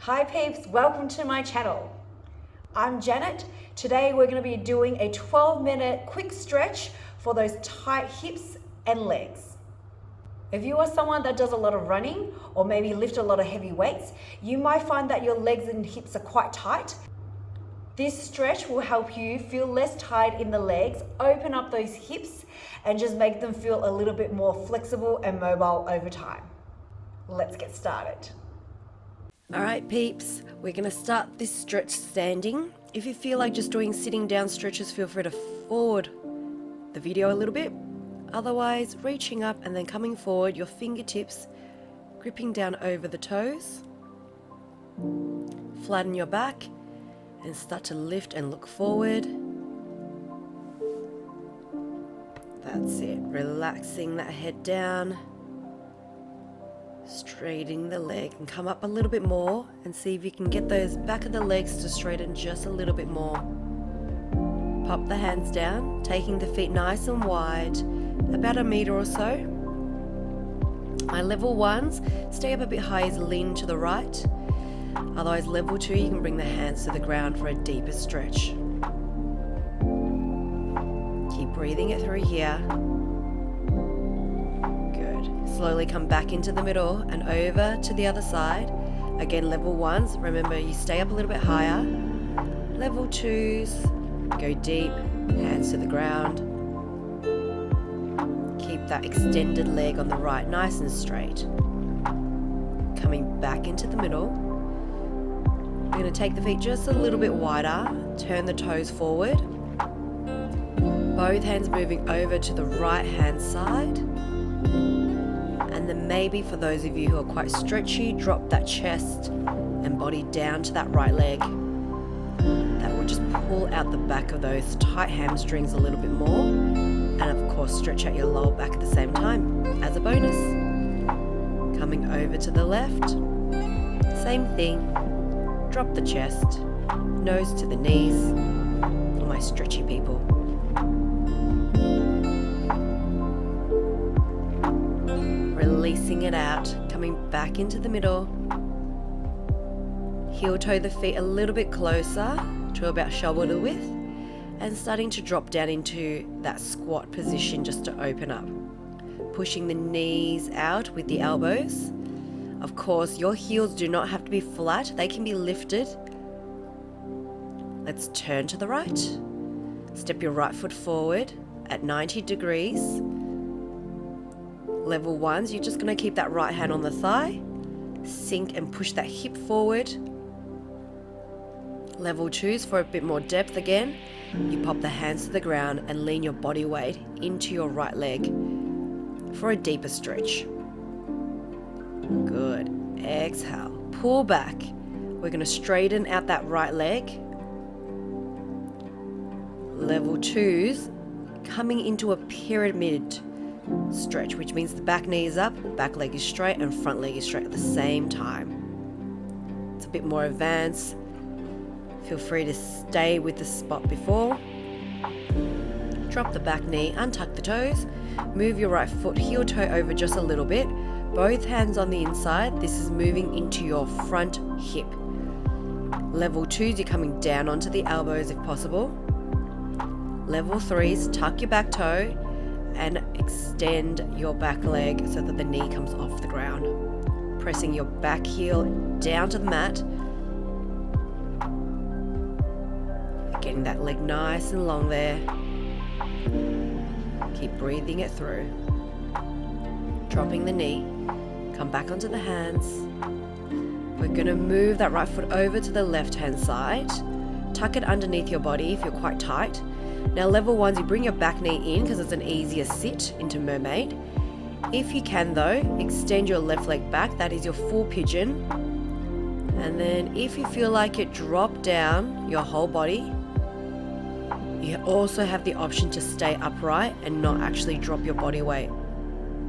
Hi peeps, welcome to my channel. I'm Janet. Today we're going to be doing a 12-minute quick stretch for those tight hips and legs. If you are someone that does a lot of running or maybe lift a lot of heavy weights, you might find that your legs and hips are quite tight. This stretch will help you feel less tight in the legs, open up those hips and just make them feel a little bit more flexible and mobile over time. Let's get started. Alright peeps, we're going to start this stretch standing. If you feel like just doing sitting down stretches, feel free to forward the video a little bit. Otherwise, reaching up and then coming forward, your fingertips gripping down over the toes. Flatten your back and start to lift and look forward. That's it, relaxing that head down. Straightening the leg and come up a little bit more and see if you can get those back of the legs to straighten just a little bit more. Pop the hands down, taking the feet nice and wide, about 1 meter or so. My level ones, stay up a bit high as lean to the right. Otherwise level 2, you can bring the hands to the ground for a deeper stretch. Keep breathing it through here. Slowly come back into the middle and over to the other side. Again, level 1s, remember you stay up a little bit higher. Level 2s, go deep, hands to the ground. Keep that extended leg on the right nice and straight. Coming back into the middle. We're going to take the feet just a little bit wider, turn the toes forward. Both hands moving over to the right hand side. And then maybe for those of you who are quite stretchy, drop that chest and body down to that right leg. That will just pull out the back of those tight hamstrings a little bit more. And of course, stretch out your lower back at the same time as a bonus. Coming over to the left. Same thing. Drop the chest, nose to the knees for my stretchy people. Releasing it out, coming back into the middle. Heel toe the feet a little bit closer to about shoulder width and starting to drop down into that squat position just to open up. Pushing the knees out with the elbows. Of course, your heels do not have to be flat, they can be lifted. Let's turn to the right. Step your right foot forward at 90 degrees. Level 1s, you're just going to keep that right hand on the thigh, sink and push that hip forward. Level 2s, for a bit more depth again, you pop the hands to the ground and lean your body weight into your right leg for a deeper stretch. Good. Exhale. Pull back. We're going to straighten out that right leg. Level 2s, coming into a pyramid stretch, which means the back knee is up, back leg is straight and front leg is straight at the same time. It's a bit more advanced. Feel free to stay with the spot before. Drop the back knee, untuck the toes, move your right foot heel toe over just a little bit, both hands on the inside. This is moving into your front hip. Level 2s, you're coming down onto the elbows if possible. Level 3s, tuck your back toe and extend your back leg so that the knee comes off the ground. Pressing your back heel down to the mat. Getting that leg nice and long there. Keep breathing it through. Dropping the knee. Come back onto the hands. We're going to move that right foot over to the left hand side. Tuck it underneath your body if you're quite tight. Now level 1s, you bring your back knee in because it's an easier sit into mermaid. If you can though, extend your left leg back, that is your full pigeon. And then if you feel like it, drop down your whole body. You also have the option to stay upright and not actually drop your body weight,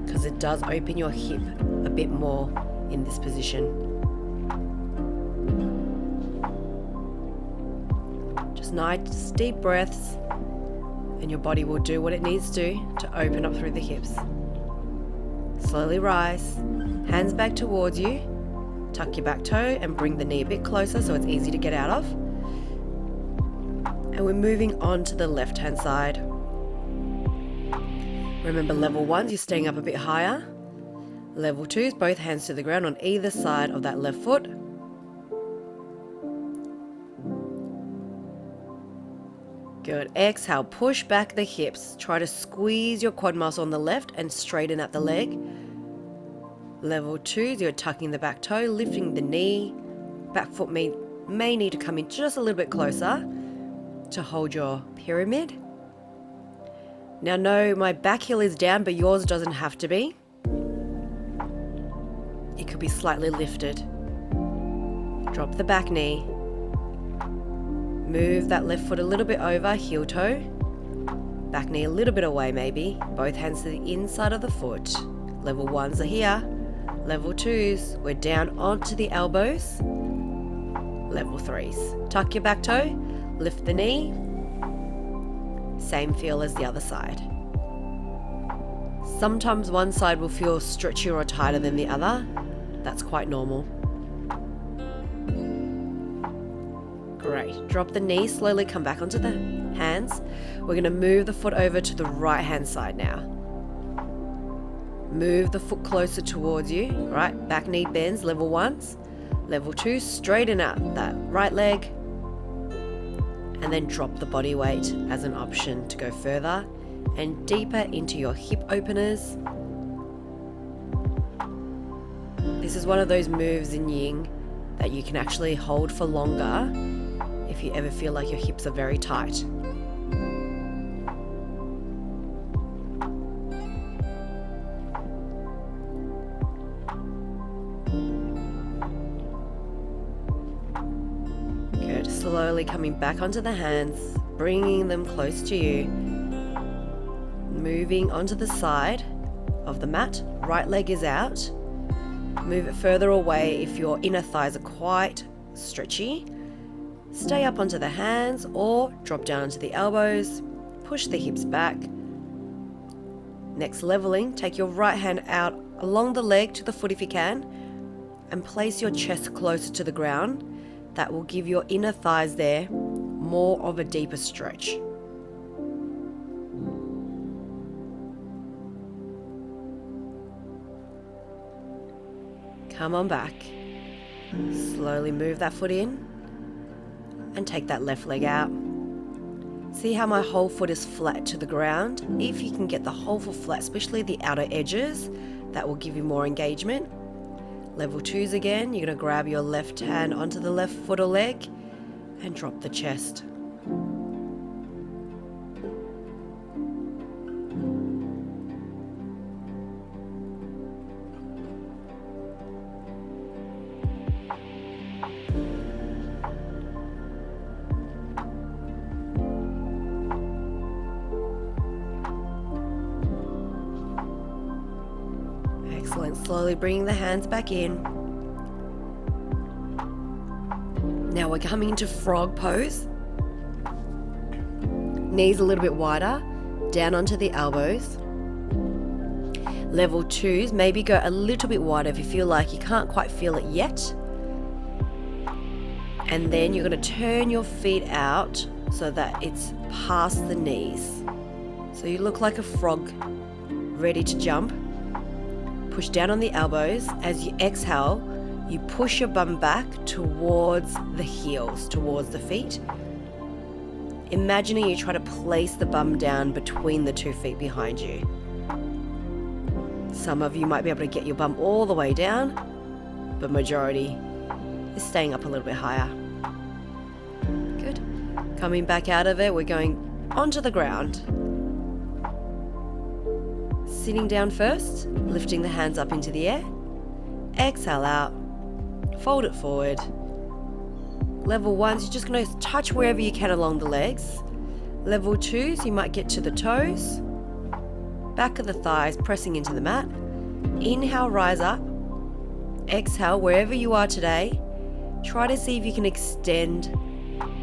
because it does open your hip a bit more in this position. Just nice deep breaths. And your body will do what it needs to open up through the hips. Slowly rise, hands back towards you, Tuck your back toe and bring the knee a bit closer so it's easy to get out of. And we're moving on to the left-hand side. Remember, level 1s, you're staying up a bit higher. Level 2s, both hands to the ground on either side of that left foot. Good. Exhale, push back the hips. Try to squeeze your quad muscle on the left and straighten out the leg. Level 2s, you're tucking the back toe, lifting the knee. Back foot may need to come in just a little bit closer to hold your pyramid. Now, no, my back heel is down, but yours doesn't have to be. It could be slightly lifted. Drop the back knee. Move that left foot a little bit over, heel toe. Back knee a little bit away maybe. Both hands to the inside of the foot. Level 1s are here. Level 2s, we're down onto the elbows. Level 3s. Tuck your back toe, lift the knee. Same feel as the other side. Sometimes one side will feel stretchier or tighter than the other. That's quite normal. Great. Drop the knee, slowly come back onto the hands. We're going to move the foot over to the right hand side now. Move the foot closer towards you. Right, back knee bends, level 1s. Level 2, straighten out that right leg. And then drop the body weight as an option to go further and deeper into your hip openers. This is one of those moves in Yin that you can actually hold for longer if you ever feel like your hips are very tight. Good. Slowly coming back onto the hands, bringing them close to you. Moving onto the side of the mat. Right leg is out. Move it further away if your inner thighs are quite stretchy. Stay up onto the hands or drop down onto the elbows. Push the hips back. Next, leveling, take your right hand out along the leg to the foot if you can, and place your chest closer to the ground. That will give your inner thighs there more of a deeper stretch. Come on back. Slowly move that foot in and take that left leg out. See how my whole foot is flat to the ground? If you can get the whole foot flat, especially the outer edges, that will give you more engagement. Level 2s again, you're going to grab your left hand onto the left foot or leg and drop the chest. Excellent. Slowly bringing the hands back in. Now we're coming into frog pose. Knees a little bit wider, down onto the elbows. Level 2s, maybe go a little bit wider if you feel like you can't quite feel it yet. And then you're going to turn your feet out so that it's past the knees. So you look like a frog ready to jump. Push down on the elbows. As you exhale, you push your bum back towards the heels, towards the feet. Imagining you try to place the bum down between the 2 feet behind you. Some of you might be able to get your bum all the way down, but majority is staying up a little bit higher. Good. Coming back out of it, we're going onto the ground. Sitting down first, lifting the hands up into the air. Exhale out, fold it forward. Level 1s, you're just going to touch wherever you can along the legs. Level 2s, you might get to the toes, back of the thighs, pressing into the mat. Inhale, rise up. Exhale, wherever you are today, try to see if you can extend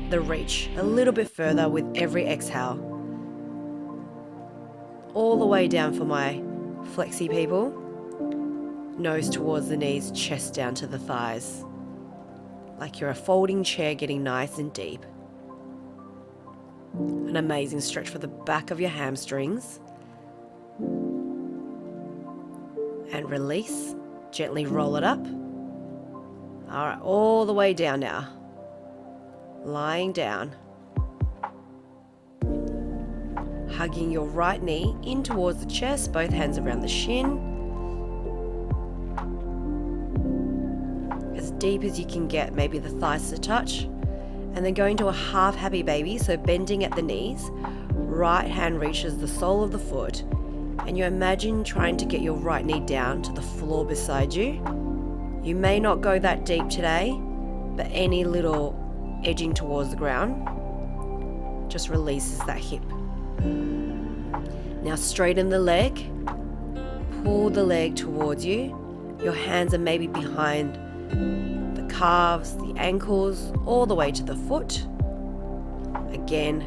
the reach a little bit further with every exhale. All the way down for my flexi people. Nose towards the knees, chest down to the thighs. Like you're a folding chair getting nice and deep. An amazing stretch for the back of your hamstrings. And release. Gently roll it up. All right, all the way down now. Lying down. Hugging your right knee in towards the chest, both hands around the shin. As deep as you can get, maybe the thighs to touch. And then going to a half happy baby, so bending at the knees. Right hand reaches the sole of the foot. And you imagine trying to get your right knee down to the floor beside you. You may not go that deep today, but any little edging towards the ground just releases that hip. Now straighten the leg, pull the leg towards you. Your hands are maybe behind the calves, the ankles, all the way to the foot. Again,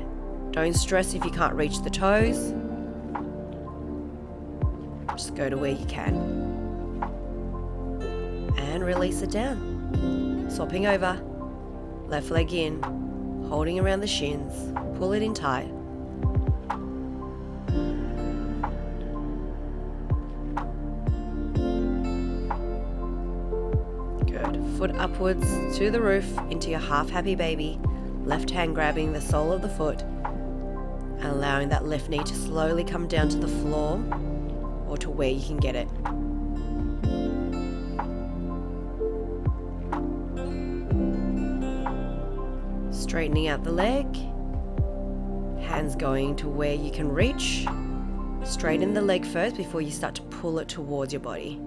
don't stress if you can't reach the toes. Just go to where you can. And release it down. Swapping over. Left leg in, holding around the shins. Pull it in tight. Good. Foot upwards to the roof into your half happy baby. Left hand grabbing the sole of the foot. And allowing that left knee to slowly come down to the floor or to where you can get it. Straightening out the leg, hands going to where you can reach. Straighten the leg first before you start to pull it towards your body.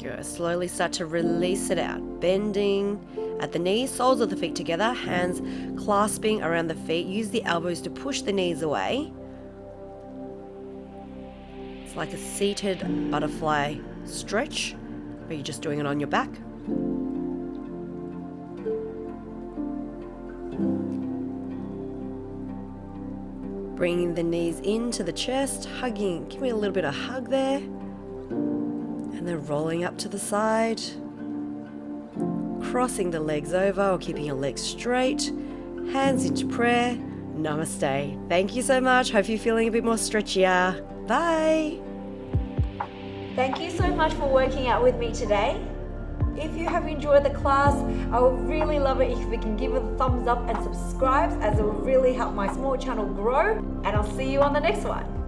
Good. Slowly start to release it out. Bending at the knees, soles of the feet together, hands clasping around the feet. Use the elbows to push the knees away. It's like a seated butterfly stretch, but you're just doing it on your back. Bringing the knees into the chest, hugging. Give me a little bit of hug there. And then rolling up to the side, crossing the legs over or keeping your legs straight, hands into prayer. Namaste. Thank you so much. Hope you're feeling a bit more stretchier. Bye. Thank you so much for working out with me today. If you have enjoyed the class, I would really love it if you can give it a thumbs up and subscribe, as it will really help my small channel grow. And I'll see you on the next one.